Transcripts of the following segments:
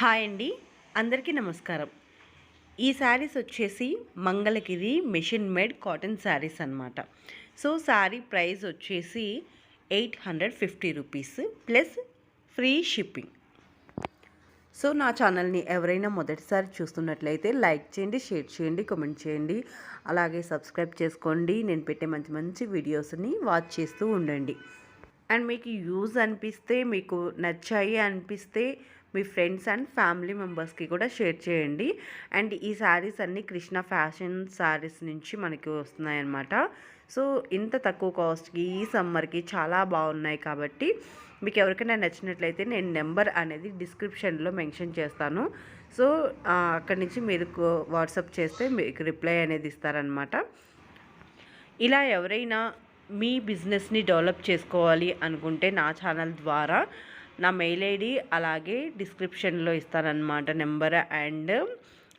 Hi అండి. అందరికీ నమస్కారం. ఈ శారీస్ వచ్చేసి Mangalagiri machine made cotton saris అనమాట. సో శారీ ప్రైస్ వచ్చేసి 850 rupees plus free shipping. So నా ఛానల్ని ఎవరైనా మొదటిసారి చూస్తున్నట్లయితే లైక్ చేయండి, షేర్ చేయండి, కామెంట్ చేయండి, అలాగే సబ్స్క్రైబ్ చేసుకోండి. నేను పెట్టే మంచి మంచి వీడియోస్ని వాచ్ చేస్తూ ఉండండి. అండ్ మీకు యూజ్ అనిపిస్తే, మీకు నచ్చాయి అనిపిస్తే మీ ఫ్రెండ్స్ అండ్ ఫ్యామిలీ మెంబర్స్కి కూడా షేర్ చేయండి. అండ్ ఈ శారీస్ అన్నీ కృష్ణ ఫ్యాషన్ శారీస్ నుంచి మనకి వస్తున్నాయన్నమాట. సో ఇంత తక్కువ కాస్ట్కి ఈ సమ్మర్కి చాలా బాగున్నాయి. కాబట్టి మీకు ఎవరికైనా నచ్చినట్లయితే నేను నెంబర్ అనేది డిస్క్రిప్షన్లో మెన్షన్ చేస్తాను. సో అక్కడి నుంచి మీరు వాట్సాప్ చేస్తే మీకు రిప్లై అనేది ఇస్తారనమాట. ఇలా ఎవరైనా మీ బిజినెస్ని డెవలప్ చేసుకోవాలి అనుకుంటే నా ఛానల్ ద్వారా నా మెయిల్ ఐడి అలాగే డిస్క్రిప్షన్లో ఇస్తానన్నమాట నెంబర్ అండ్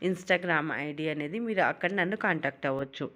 ఇన్స్టాగ్రామ్ ఐడి అనేది. మీరు అక్కడ నన్ను కాంటాక్ట్ అవ్వచ్చు.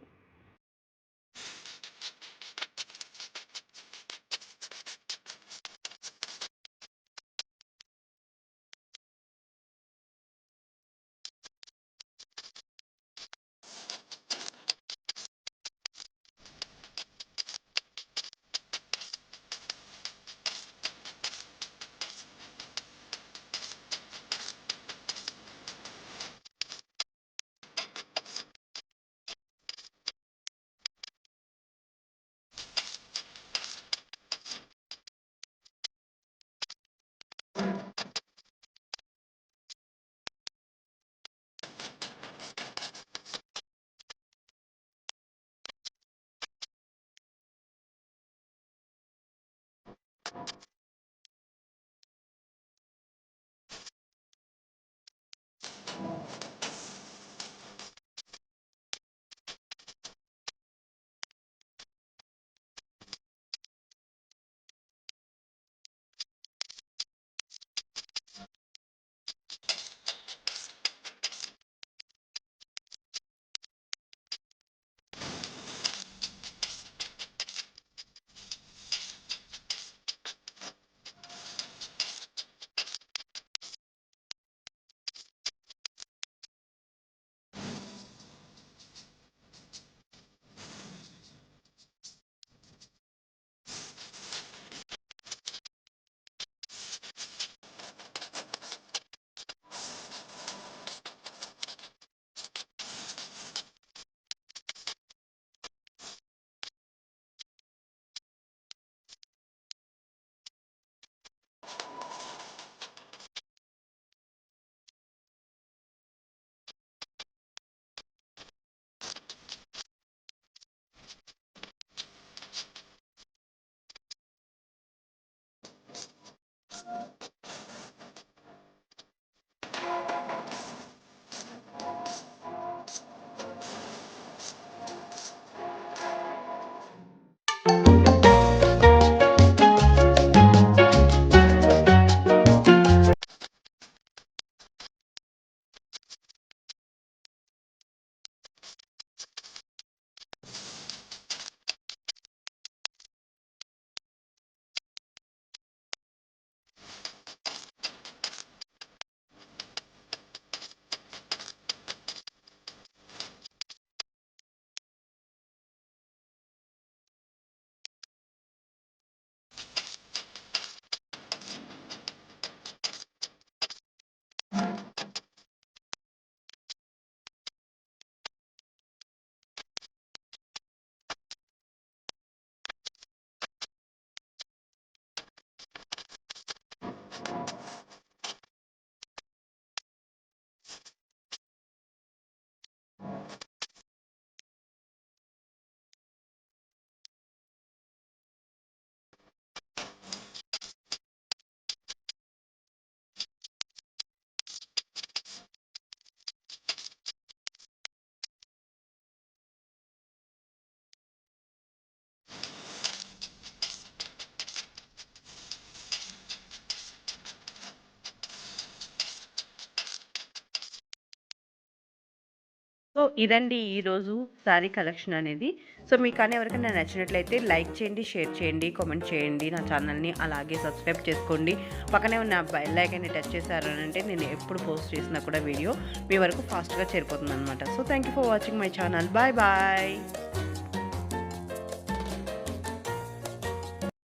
ఇదండి ఈరోజు శారీ కలెక్షన్ అనేది. సో మీకు కానీ ఎవరికైనా నచ్చినట్లయితే లైక్ చేయండి, షేర్ చేయండి, కామెంట్ చేయండి నా ఛానల్ని. అలాగే సబ్స్క్రైబ్ చేసుకోండి. పక్కనే ఉన్న బెల్ ఐకాన్ని టచ్ చేశారనంటే నేను ఎప్పుడు పోస్ట్ చేసినా కూడా వీడియో మీ వరకు ఫాస్ట్గా చేరిపోతుంది అనమాట. So thank you for watching my channel. Bye bye.